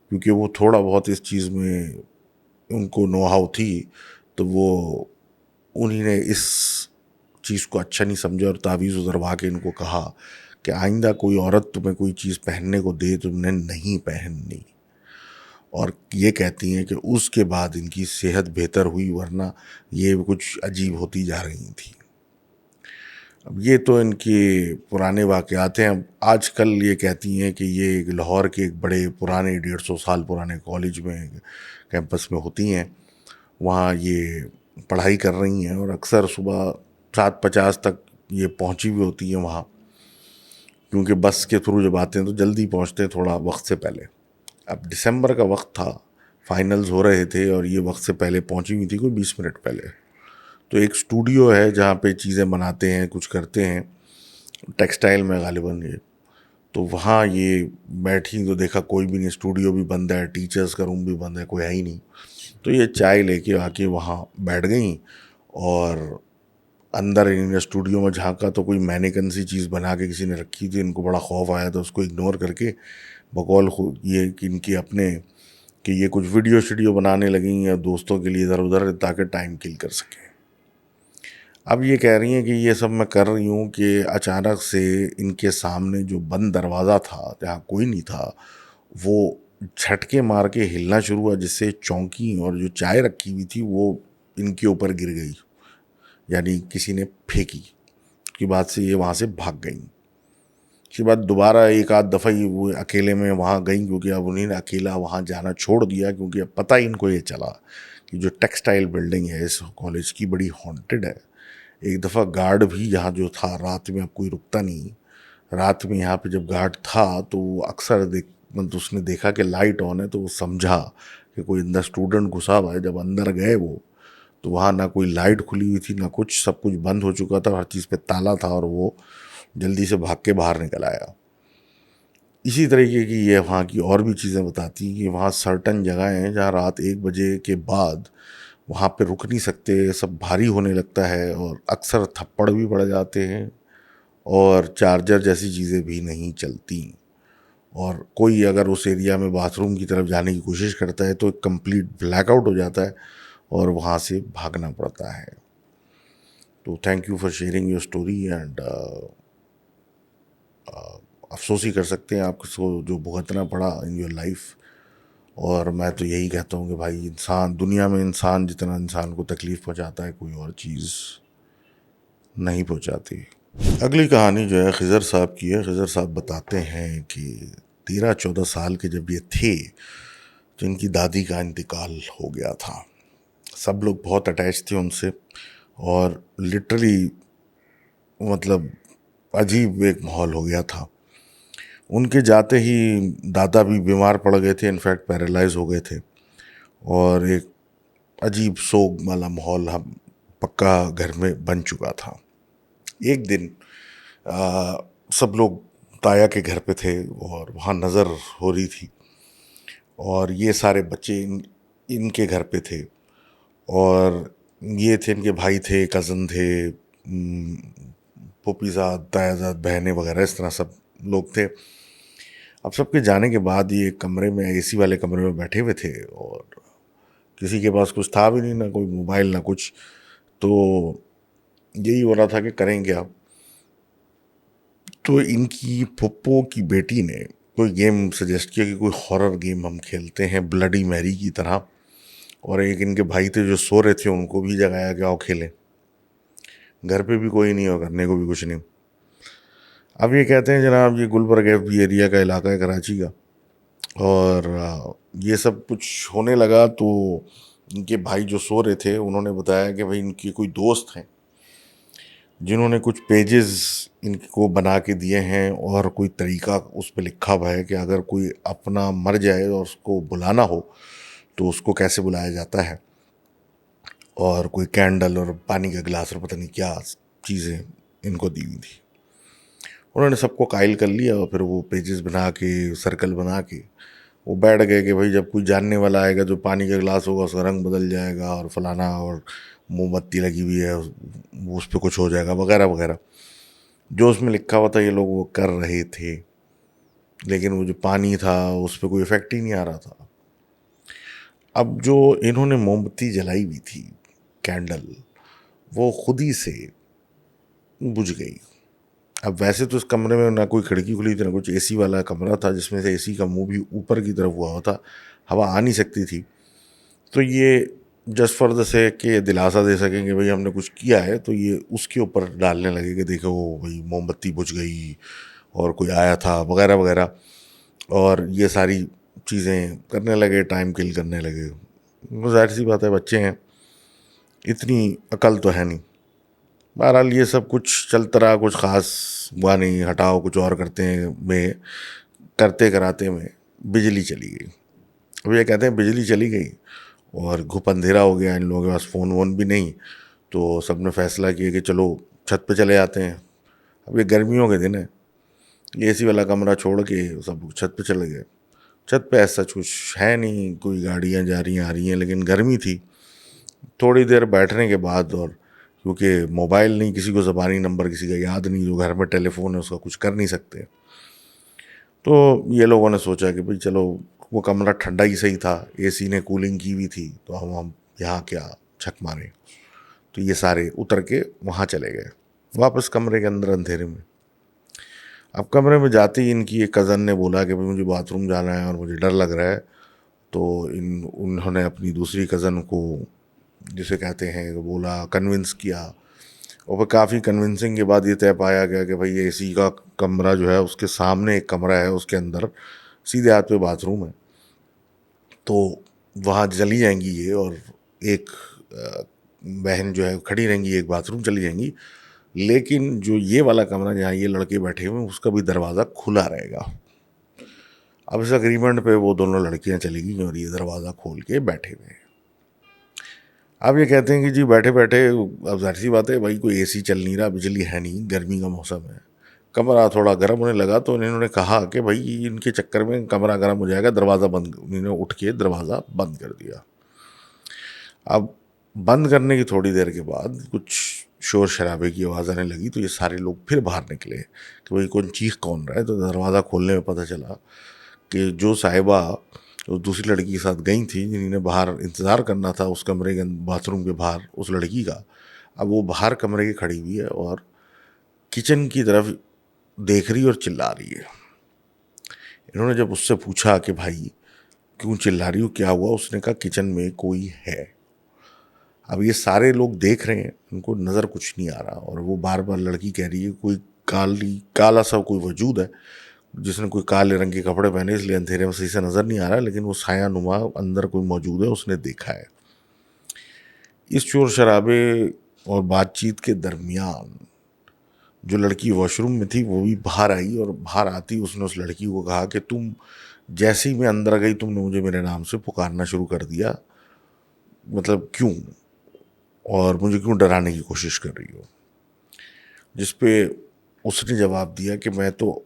Speaker 1: کیونکہ وہ تھوڑا بہت اس چیز میں ان کو نو ہاؤ تھی. تو وہ انہی نے اس چیز کو اچھا نہیں سمجھا اور تعویذ اتروا کے ان کو کہا کہ آئندہ کوئی عورت تمہیں کوئی چیز پہننے کو دے تم نے نہیں پہننی. اور یہ کہتی ہیں کہ اس کے بعد ان کی صحت بہتر ہوئی، ورنہ یہ کچھ عجیب ہوتی جا رہی تھی. اب یہ تو ان کے پرانے واقعات ہیں. اب آج کل یہ کہتی ہیں کہ یہ لاہور کے ایک بڑے پرانے 150 سال پرانے کالج میں کیمپس میں ہوتی ہیں، وہاں یہ پڑھائی کر رہی ہیں اور اکثر صبح 7:50 تک یہ پہنچی ہوئی ہوتی ہیں وہاں، کیونکہ بس کے تھرو جب آتے ہیں تو جلدی پہنچتے ہیں تھوڑا وقت سے پہلے. اب دسمبر کا وقت تھا، فائنلز ہو رہے تھے اور یہ وقت سے پہلے پہنچی ہوئی تھی، کوئی 20 منٹ پہلے. تو ایک اسٹوڈیو ہے جہاں پہ چیزیں بناتے ہیں، کچھ کرتے ہیں، ٹیکسٹائل میں غالباً یہ. تو وہاں یہ بیٹھی تو دیکھا کوئی بھی نہیں، اسٹوڈیو بھی بند ہے، ٹیچرز کا روم بھی بند ہے، کوئی ہے ہی نہیں. تو یہ چائے لے کے آ کے وہاں بیٹھ گئیں اور اندر انہوں نے اسٹوڈیو میں جھانکا تو کوئی مینیکن سی چیز بنا کے کسی نے رکھی تھی. ان کو بڑا خوف آیا تو اس کو اگنور کر کے بقول خود یہ کہ ان کے اپنے کہ یہ کچھ ویڈیو شیڈیو بنانے لگیں یا دوستوں کے لیے ادھر ادھر تاکہ ٹائم کل کر سکیں. اب یہ کہہ رہی ہیں کہ یہ سب میں کر رہی ہوں کہ اچانک سے ان کے سامنے جو بند دروازہ تھا جہاں کوئی نہیں تھا وہ جھٹکے مار کے ہلنا شروع ہوا، جس سے چونکی اور جو چائے رکھی ہوئی تھی وہ ان کے اوپر گر گئی، یعنی کسی نے پھینکی. کی بات سے یہ وہاں سے بھاگ گئیں. اس کے بعد دوبارہ ایک آدھ دفعہ ہی وہ اکیلے میں وہاں گئیں، کیونکہ اب انہیں نے اکیلا وہاں جانا چھوڑ دیا، کیونکہ اب پتہ ان کو یہ چلا کہ جو ٹیکسٹائل بلڈنگ ہے اس کالج کی بڑی ہانٹڈ ہے. ایک دفعہ گارڈ بھی یہاں جو تھا رات میں اب کوئی رکتا نہیں، رات میں یہاں پہ جب گارڈ تھا تو وہ اکثر اس نے دیکھا کہ لائٹ آن ہے تو وہ سمجھا کہ کوئی اندر اسٹوڈنٹ گھسا ہوا ہے. جب اندر گئے وہ تو وہاں نہ کوئی لائٹ کھلی ہوئی تھی نہ کچھ، سب کچھ بند ہو چکا تھا، ہر چیز پہ تالا تھا اور وہ جلدی سے بھاگ کے باہر نکل آیا. اسی طریقے کی یہ وہاں کی اور بھی چیزیں بتاتی ہیں کہ وہاں سرٹن جگہیں ہیں جہاں رات 1 بجے کے بعد وہاں پہ رک نہیں سکتے، سب بھاری ہونے لگتا ہے اور اکثر تھپڑ بھی پڑ جاتے ہیں اور چارجر جیسی چیزیں بھی نہیں چلتی. اور کوئی اگر اس ایریا میں باتھ روم کی طرف جانے کی کوشش کرتا ہے تو کمپلیٹ بلیک آؤٹ ہو جاتا ہے اور وہاں سے بھاگنا پڑتا ہے. تو thank you for sharing your story. And افسوس ہی کر سکتے ہیں آپ کو جو بھگتنا پڑا ان یور لائف. اور میں تو یہی کہتا ہوں کہ بھائی انسان دنیا میں انسان جتنا انسان کو تکلیف پہنچاتا ہے کوئی اور چیز نہیں پہنچاتی. اگلی کہانی جو ہے خضر صاحب کی ہے. خضر صاحب بتاتے ہیں کہ 13-14 سال کے جب یہ تھے تو ان کی دادی کا انتقال ہو گیا تھا. سب لوگ بہت اٹیچ تھے ان سے اور لٹرلی مطلب عجیب ایک ماحول ہو گیا تھا. ان کے جاتے ہی دادا بھی بیمار پڑ گئے تھے، انفیکٹ پیرالائز ہو گئے تھے اور ایک عجیب سوگ والا ماحول ہم پکا گھر میں بن چکا تھا. ایک دن سب لوگ تایا کے گھر پہ تھے اور وہاں نظر ہو رہی تھی اور یہ سارے بچے ان کے گھر پہ تھے اور یہ تھے ان کے بھائی تھے، کزن تھے، پھوپھی زاد، تایا زاد، بہنیں وغیرہ، اس طرح سب لوگ تھے. اب سب کے جانے کے بعد یہ کمرے میں اے سی والے کمرے میں بیٹھے ہوئے تھے اور کسی کے پاس کچھ تھا بھی نہیں، نہ کوئی موبائل نہ کچھ. تو یہی ہو رہا تھا کہ کریں کیا. تو ان کی پھپھو کی بیٹی نے کوئی گیم سجیسٹ کیا کہ کوئی ہارر گیم ہم کھیلتے ہیں بلڈی میری کی طرح، اور ایک ان کے بھائی تھے جو سو رہے تھے ان کو بھی جگایا کہ آؤ کھیلیں. گھر پہ بھی کوئی نہیں اور کرنے کو بھی کچھ نہیں. اب یہ کہتے ہیں جناب یہ گلبرگ ایف بی ایریا کا علاقہ ہے کراچی کا, اور یہ سب کچھ ہونے لگا تو ان کے بھائی جو سو رہے تھے انہوں نے بتایا کہ بھائی ان کی کوئی دوست ہیں جنہوں نے کچھ پیجز ان کو بنا کے دیے ہیں, اور کوئی طریقہ اس پہ لکھا ہوا ہے کہ اگر کوئی اپنا مر جائے اور اس کو بلانا ہو تو اس کو کیسے بلایا جاتا ہے, اور کوئی کینڈل اور پانی کا گلاس اور پتہ نہیں کیا چیزیں ان کو دی ہوئی تھی. انہوں نے سب کو قائل کر لیا اور پھر وہ پیجز بنا کے سرکل بنا کے وہ بیٹھ گئے کہ بھائی جب کوئی جاننے والا آئے گا جو پانی کا گلاس ہوگا اس کا رنگ بدل جائے گا اور فلانا, اور موم بتی لگی ہوئی ہے وہ اس پہ کچھ ہو جائے گا وغیرہ وغیرہ. جو اس میں لکھا ہوا تھا یہ لوگ وہ کر رہے تھے, لیکن وہ جو پانی تھا اس پہ کوئی افیکٹ ہی نہیں آ رہا تھا. اب جو انہوں نے موم بتی جلائی ہوئی تھی کینڈل, وہ خود ہی سے بجھ گئی. اب ویسے تو اس کمرے میں نہ کوئی کھڑکی کھلی تھی نہ کچھ, اے سی والا کمرہ تھا جس میں سے اے سی کا منہ بھی اوپر کی طرف ہوا ہوتا, ہوا آ نہیں سکتی تھی. تو یہ جسٹ فار دا سیک کہ دلاسا دے سکیں کہ بھئی ہم نے کچھ کیا ہے, تو یہ اس کے اوپر ڈالنے لگے کہ دیکھو بھئی موم بتی بجھ گئی اور کوئی آیا تھا وغیرہ وغیرہ, اور یہ ساری چیزیں کرنے لگے, ٹائم کل کرنے لگے. ظاہر سی بات ہے بچے ہیں, اتنی عقل تو ہے نہیں. بہرحال یہ سب کچھ چلتا رہا, کچھ خاص ہوا نہیں, ہٹاؤ کچھ اور کرتے کراتے میں بجلی چلی گئی. اب یہ کہتے ہیں بجلی چلی گئی اور گھپ اندھیرا ہو گیا, ان لوگوں کے پاس فون وون بھی نہیں, تو سب نے فیصلہ کیا کہ چلو چھت پہ چلے جاتے ہیں. اب یہ گرمیوں کے دن ہے, اے سی والا کمرہ چھوڑ کے سب چھت پہ چلے گئے. چھت پہ ایسا کچھ ہے نہیں, کوئی گاڑیاں جا رہی ہیں آ رہی ہیں, لیکن گرمی تھی. تھوڑی دیر بیٹھنے کے بعد, اور کیونکہ موبائل نہیں, کسی کو زبانی نمبر کسی کا یاد نہیں, جو گھر میں ٹیلی فون ہے اس کا کچھ کر نہیں سکتے, تو یہ لوگوں نے سوچا کہ بھئی چلو وہ کمرہ ٹھنڈا ہی صحیح تھا, اے سی نے کولنگ کی ہوئی تھی, تو ہم یہاں کیا چھک ماریں. تو یہ سارے اتر کے وہاں چلے گئے واپس کمرے کے اندر اندھیرے میں. اب کمرے میں جاتے ہی ان کی ایک کزن نے بولا کہ بھئی مجھے باتھ روم جانا ہے اور مجھے ڈر لگ رہا ہے. تو انہوں نے اپنی دوسری کزن کو, جسے کہتے ہیں, بولا, کنونس کیا, اور پھر کافی کنونسنگ کے بعد یہ طے پایا گیا کہ بھئی اے سی کا کمرہ جو ہے اس کے سامنے ایک کمرہ ہے, اس کے اندر سیدھے ہاتھ پہ باتھ روم ہے, تو وہاں چلی جائیں گی یہ, اور ایک بہن جو ہے کھڑی رہیں گی, ایک باتھ روم چلی جائیں گی, لیکن جو یہ والا کمرہ جہاں یہ لڑکے بیٹھے ہوئے اس کا بھی دروازہ کھلا رہے گا. اب اس اگریمنٹ پہ وہ دونوں لڑکیاں چلی گئیں اور یہ دروازہ کھول کے بیٹھے ہوئے. اب یہ کہتے ہیں کہ جی بیٹھے بیٹھے, اب ظاہر سی بات ہے بھائی کوئی اے سی چل نہیں رہا, بجلی ہے نہیں, گرمی کا موسم ہے, کمرہ تھوڑا گرم ہونے لگا, تو انہوں نے کہا کہ بھائی ان کے چکر میں کمرہ گرم ہو جائے گا, دروازہ بند. انہوں نے اٹھ کے دروازہ بند کر دیا. اب بند کرنے کی تھوڑی دیر کے بعد کچھ شور شرابے کی آواز آنے لگی, تو یہ سارے لوگ پھر باہر نکلے کہ بھئی کون چیخ کون رہا ہے. تو دروازہ کھولنے میں پتہ چلا کہ جو صاحبہ دوسری لڑکی کے ساتھ گئی تھیں, جنہوں نے باہر انتظار کرنا تھا اس کمرے کے باتھ روم کے باہر اس لڑکی کا, اب وہ باہر کمرے کی کھڑی ہوئی ہے اور کچن کی طرف دیکھ رہی اور چلا رہی ہے. انہوں نے جب اس سے پوچھا کہ بھائی کیوں چلا رہی ہو, کیا ہوا, اس نے کہا کچن میں کوئی ہے. اب یہ سارے لوگ دیکھ رہے ہیں, ان کو نظر کچھ نہیں آ رہا, اور وہ بار بار لڑکی کہہ رہی ہے کوئی کالا سا کوئی وجود ہے جس نے کوئی کالے رنگ کے کپڑے پہنے, اس لیے اندھیرے میں صحیح سے نظر نہیں آ رہا, لیکن وہ سایہ نما اندر کوئی موجود ہے, اس نے دیکھا ہے. اس شور شرابے اور بات چیت کے درمیان جو لڑکی واش روم میں تھی وہ بھی باہر آئی, اور باہر آتی اس نے اس لڑکی کو کہا کہ تم جیسے ہی میں اندر گئی تم نے مجھے میرے نام سے پکارنا شروع کر دیا, مطلب کیوں, اور مجھے کیوں ڈرانے کی کوشش کر رہی ہو. جس پہ اس نے جواب دیا کہ میں تو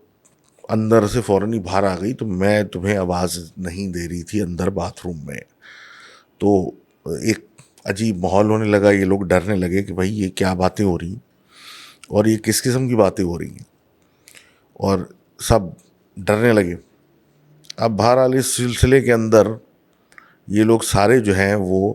Speaker 1: اندر سے فوراً ہی باہر آ گئی, تو میں تمہیں آواز نہیں دے رہی تھی اندر باتھ روم میں. تو ایک عجیب ماحول ہونے لگا, یہ لوگ ڈرنے لگے کہ بھائی یہ کیا باتیں ہو رہی ہیں اور یہ کس قسم کی باتیں ہو رہی ہیں, اور سب ڈرنے لگے. اب بہرحال اس سلسلے کے اندر یہ لوگ سارے جو ہیں وہ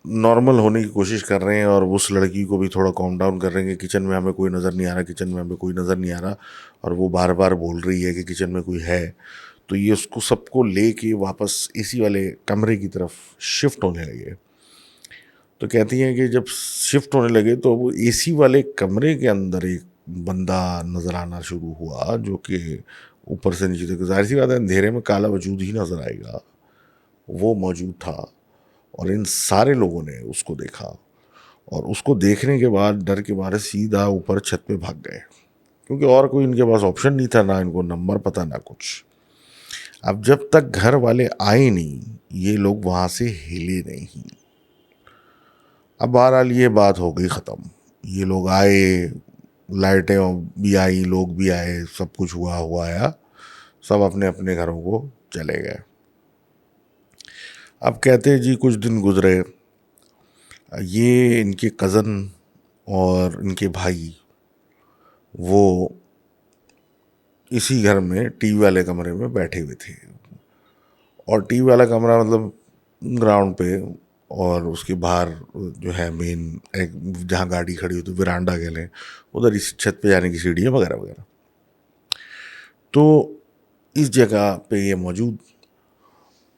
Speaker 1: نارمل ہونے کی کوشش کر رہے ہیں, اور اس لڑکی کو بھی تھوڑا کام ڈاؤن کر رہے ہیں کہ کچن میں ہمیں کوئی نظر نہیں آ رہا, کچن میں ہمیں کوئی نظر نہیں آ رہا, اور وہ بار بار بول رہی ہے کہ کچن میں کوئی ہے. تو یہ اس کو سب کو لے کے واپس اے سی والے کمرے کی طرف شفٹ ہونے لگے. تو تو کہتی ہیں کہ جب شفٹ ہونے لگے تو وہ اے سی والے کمرے کے اندر ایک بندہ نظر آنا شروع ہوا جو کہ اوپر سے نیچے تک، ظاہر سی بات ہے اندھیرے میں کالا وجود ہی نظر آئے گا، وہ موجود تھا، اور ان سارے لوگوں نے اس کو دیکھا، اور اس کو دیکھنے کے بعد ڈر کے مارے سیدھا اوپر چھت پہ بھاگ گئے، کیونکہ اور کوئی ان کے پاس آپشن نہیں تھا، نہ ان کو نمبر پتہ نہ کچھ۔ اب جب تک گھر والے آئے نہیں یہ لوگ وہاں سے ہلے نہیں۔ اب بہرحال یہ بات ہو گئی ختم، یہ لوگ آئے، لائٹیں بھی آئی، لوگ بھی آئے، سب کچھ ہوا آیا، سب اپنے اپنے گھروں کو چلے گئے۔ اب کہتے جی کچھ دن گزرے، یہ ان کے کزن اور ان کے بھائی وہ اسی گھر میں ٹی وی والے کمرے میں بیٹھے ہوئے تھے، اور ٹی وی والا کمرہ مطلب گراؤنڈ پہ، اور اس کے باہر جو ہے مین ایک جہاں گاڑی کھڑی ہوتی ورانڈا کہہ لیں، ادھر اس چھت پہ جانے کی سیڑھی ہے وغیرہ وغیرہ۔ تو اس جگہ پہ یہ موجود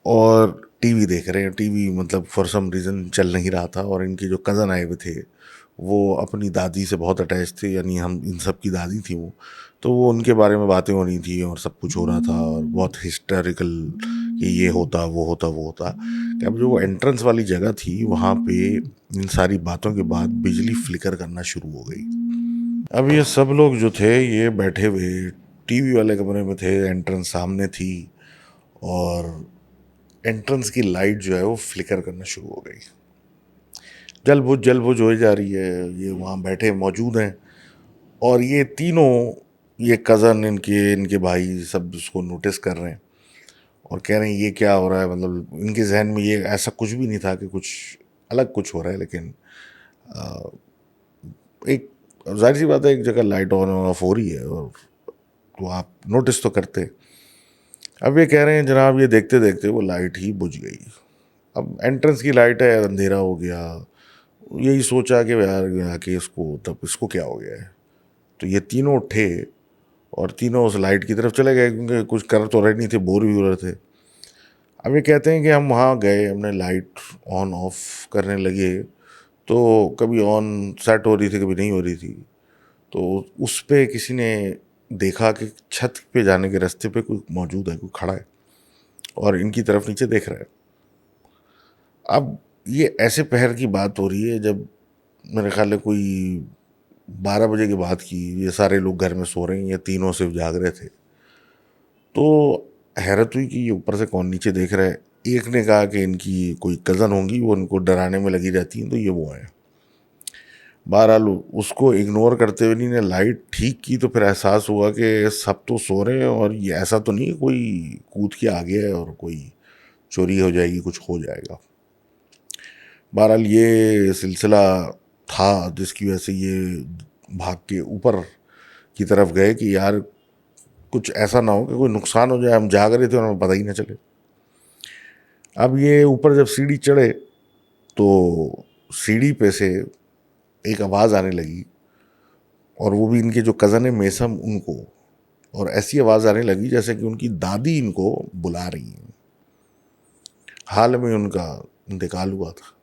Speaker 1: اور ٹی وی دیکھ رہے ہیں، ٹی وی مطلب فار سم ریزن چل نہیں رہا تھا، اور ان کے جو کزن آئے ہوئے تھے وہ اپنی دادی سے بہت اٹیچ تھے، یعنی ہم ان سب کی دادی تھی وہ، تو وہ ان کے بارے میں باتیں ہو رہی تھیں اور سب کچھ ہو رہا تھا، اور بہت ہسٹریکل کہ یہ ہوتا وہ ہوتا وہ ہوتا، کہ اب جو وہ انٹرنس والی جگہ تھی وہاں پہ ان ساری باتوں کے بعد بجلی فلکر کرنا شروع ہو گئی۔ اب یہ سب لوگ جو تھے یہ بیٹھے ہوئے ٹی وی والے کمرے میں تھے، انٹرنس سامنے تھی، اور انٹرنس کی لائٹ جو ہے وہ فلکر کرنا شروع ہو گئی، جل بجھ ہو جا رہی ہے، یہ وہاں بیٹھے موجود ہیں، اور یہ تینوں، یہ کزن ان کے بھائی سب اس کو نوٹس کر رہے ہیں اور کہہ رہے ہیں یہ کیا ہو رہا ہے، مطلب ان کے ذہن میں یہ ایسا کچھ بھی نہیں تھا کہ کچھ الگ کچھ ہو رہا ہے، لیکن ایک ظاہر سی بات ہے ایک جگہ لائٹ آن آف ہو رہی ہے اور تو آپ نوٹس تو کرتے۔ اب یہ کہہ رہے ہیں جناب یہ دیکھتے دیکھتے وہ لائٹ ہی بجھ گئی، اب انٹرنس کی لائٹ ہے، اندھیرا ہو گیا، یہی سوچا کہ یار کہ اس کو کیا ہو گیا ہے، تو یہ تینوں اٹھے اور تینوں اس لائٹ کی طرف چلے گئے، کیونکہ کچھ کر تو رہے نہیں تھے، بور بھی ہو رہے تھے۔ اب یہ کہتے ہیں کہ ہم وہاں گئے، ہم نے لائٹ آن آف کرنے لگے تو کبھی آن سیٹ ہو رہی تھی کبھی نہیں ہو رہی تھی، تو اس پہ کسی نے دیکھا کہ چھت پہ جانے کے راستے پہ کوئی موجود ہے، کوئی کھڑا ہے اور ان کی طرف نیچے دیکھ رہا ہے۔ اب یہ ایسے پہر کی بات ہو رہی ہے جب میرے خیال ہے کوئی 12 بجے کے بعد کی، یہ سارے لوگ گھر میں سو رہے ہیں، یہ تینوں صرف جاگ رہے تھے، تو حیرت ہوئی کہ یہ اوپر سے کون نیچے دیکھ رہا ہے۔ ایک نے کہا کہ ان کی کوئی کزن ہوں گی، وہ ان کو ڈرانے میں لگی رہتی ہیں، تو یہ وہ ہیں۔ بہرحال اس کو اگنور کرتے ہوئے انہیں لائٹ ٹھیک کی تو پھر احساس ہوا کہ سب تو سو رہے ہیں اور یہ ایسا تو نہیں کوئی کود کے آ گیا ہے اور کوئی چوری ہو جائے گی، کچھ ہو جائے گا۔ بہرحال یہ سلسلہ تھا جس کی وجہ سے یہ بھاگ کے اوپر کی طرف گئے کہ یار کچھ ایسا نہ ہو کہ کوئی نقصان ہو جائے، ہم جاگ رہے تھے اور ہمیں پتہ ہی نہ چلے۔ اب یہ اوپر جب سیڑھی چڑھے تو سیڑھی پہ سے ایک آواز آنے لگی، اور وہ بھی ان کے جو کزن ہیں میسم ان کو، اور ایسی آواز آنے لگی جیسے کہ ان کی دادی ان کو بلا رہی ہیں، حال میں ان کا انتقال ہوا تھا۔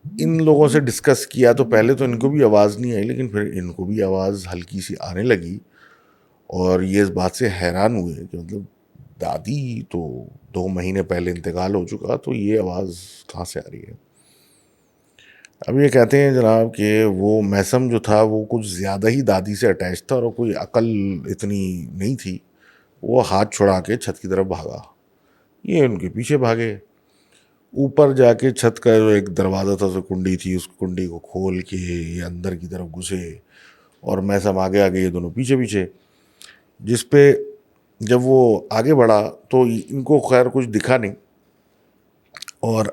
Speaker 1: ان لوگوں سے ڈسکس کیا تو پہلے تو ان کو بھی آواز نہیں آئی، لیکن پھر ان کو بھی آواز ہلکی سی آنے لگی، اور یہ اس بات سے حیران ہوئے کہ مطلب دادی تو 2 مہینے پہلے انتقال ہو چکا، تو یہ آواز کہاں سے آ رہی ہے۔ اب یہ کہتے ہیں جناب کہ وہ میسم جو تھا وہ کچھ زیادہ ہی دادی سے اٹیچ تھا، اور کوئی عقل اتنی نہیں تھی، وہ ہاتھ چھڑا کے چھت کی طرف بھاگا، یہ ان کے پیچھے بھاگے۔ اوپر جا کے چھت کا جو ایک دروازہ تھا، جو کنڈی تھی، اس کنڈی کو کھول کے یہ اندر کی طرف گھسے، اور میسم آگے آگے، یہ دونوں پیچھے پیچھے، جس پہ جب وہ آگے بڑھا تو ان کو خیر کچھ دکھا نہیں، اور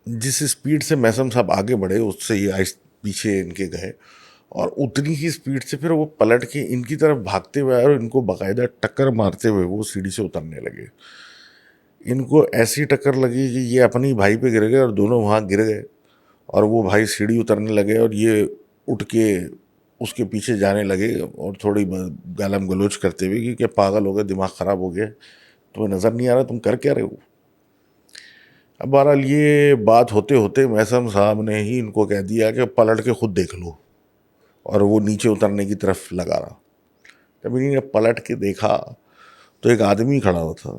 Speaker 1: جس اسپیڈ سے میسم صاحب آگے بڑھے اس سے یہ پیچھے ان کے گئے، اور اتنی ہی اسپیڈ سے پھر وہ پلٹ کے ان کی طرف بھاگتے ہوئے آئے اور ان کو باقاعدہ ٹکر مارتے ہوئے وہ سیڑھی سے اترنے لگے۔ ان کو ایسی ٹکر لگی کہ یہ اپنی بھائی پہ گر گئے اور دونوں وہاں گر گئے، اور وہ بھائی سیڑھی اترنے لگے اور یہ اٹھ کے اس کے پیچھے جانے لگے، اور تھوڑی گالم گلوچ کرتے ہوئے کہ کیا پاگل ہو گئے، دماغ خراب ہو گیا، تمہیں نظر نہیں آ رہا تم کر کیا رہے ہو۔ اب بہرحال یہ بات ہوتے ہوتے میثم صاحب نے ہی ان کو کہہ دیا کہ پلٹ کے خود دیکھ لو، اور وہ نیچے اترنے کی طرف لگا رہا. جب انہیں نے پلٹ کے دیکھا تو ایک آدمی کھڑا ہوا تھا.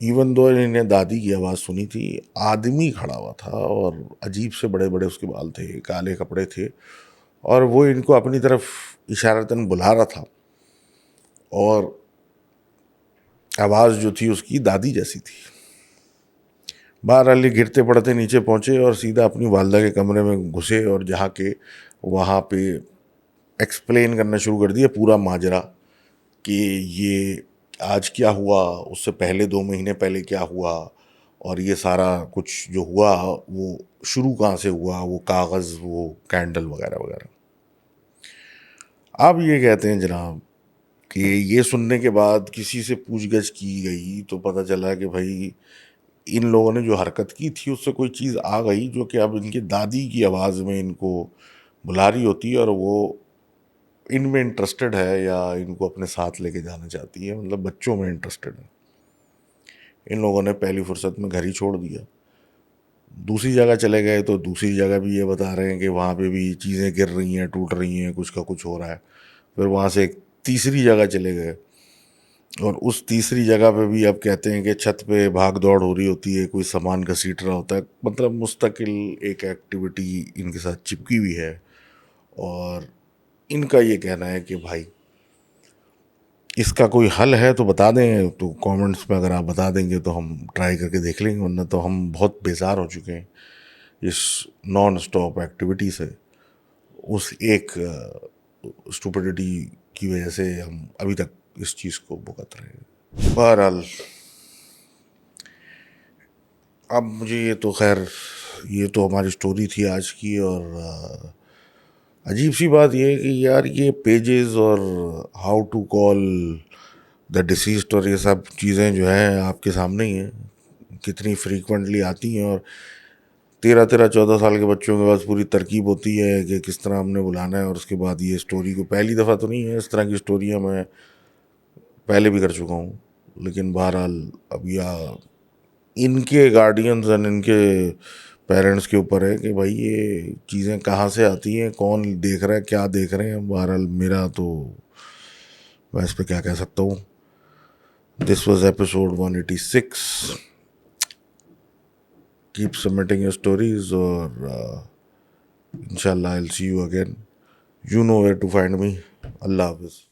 Speaker 1: ایون دو انہیں دادی کی آواز سنی تھی، آدمی کھڑا ہوا تھا اور عجیب سے بڑے بڑے اس کے بال تھے، کالے کپڑے تھے، اور وہ ان کو اپنی طرف اشارتاً بلا رہا تھا، اور آواز جو تھی اس کی دادی جیسی تھی. بہرحال گرتے پڑتے نیچے پہنچے اور سیدھا اپنی والدہ کے کمرے میں گھسے، اور جہاں کے وہاں پہ ایکسپلین کرنا شروع کر دیا پورا ماجرا کہ یہ آج کیا ہوا، اس سے پہلے 2 مہینے پہلے کیا ہوا، اور یہ سارا کچھ جو ہوا وہ شروع کہاں سے ہوا، وہ کاغذ، وہ کینڈل وغیرہ وغیرہ. آپ یہ کہتے ہیں جناب کہ یہ سننے کے بعد کسی سے پوچھ گچھ کی گئی تو پتہ چلا کہ بھائی ان لوگوں نے جو حرکت کی تھی اس سے کوئی چیز آ گئی جو کہ اب ان کی دادی کی آواز میں ان کو بلا رہی ہوتی ہے، اور وہ ان میں انٹرسٹڈ ہے یا ان کو اپنے ساتھ لے کے جانا چاہتی ہے، مطلب بچوں میں انٹرسٹڈ ہے. ان لوگوں نے پہلی فرصت میں گھر ہی چھوڑ دیا. دوسری جگہ چلے گئے تو دوسری جگہ بھی یہ بتا رہے ہیں کہ وہاں پہ بھی چیزیں گر رہی ہیں، ٹوٹ رہی ہیں، کچھ کا کچھ ہو رہا ہے. پھر وہاں سے ایک تیسری جگہ چلے گئے، اور اس تیسری جگہ پہ بھی اب کہتے ہیں کہ چھت پہ بھاگ دوڑ ہو رہی ہوتی ہے، کوئی سامان گھسیٹ رہا ہوتا ہے. مطلب مستقل ایک ایکٹیویٹی ان کے ساتھ چپکی ہوئی ہے. اور ان کا یہ کہنا ہے کہ بھائی اس کا کوئی حل ہے تو بتا دیں، تو کامنٹس میں اگر آپ بتا دیں گے تو ہم ٹرائی کر کے دیکھ لیں گے، ورنہ تو ہم بہت بیزار ہو چکے ہیں اس نان اسٹاپ ایکٹیویٹی سے. اس ایک اسٹوپڈیٹی کی وجہ سے ہم ابھی تک اس چیز کو بھگت رہے ہیں. بہرحال اب مجھے یہ تو خیر یہ تو ہماری سٹوری تھی آج کی، اور عجیب سی بات یہ ہے کہ یار یہ پیجز اور how to call the deceased اور یہ سب چیزیں جو ہیں آپ کے سامنے ہی ہیں، کتنی فریکوینٹلی آتی ہیں، اور 13-14 سال کے بچوں کے پاس پوری ترکیب ہوتی ہے کہ کس طرح ہم نے بلانا ہے. اور اس کے بعد یہ سٹوری کو پہلی دفعہ تو نہیں ہے، اس طرح کی سٹوریاں میں پہلے بھی کر چکا ہوں. لیکن بہرحال اب یا ان کے گارڈینز اور ان کے پیرنٹس کے اوپر ہے کہ بھائی یہ چیزیں کہاں سے آتی ہیں، کون دیکھ رہا ہے، کیا دیکھ رہے ہیں. بہرحال میرا تو میں اس پہ کیا کہہ سکتا ہوں. This was episode 186. Keep submitting your stories, اور inshallah I'll see you again. You know where to find me. اللہ حافظ.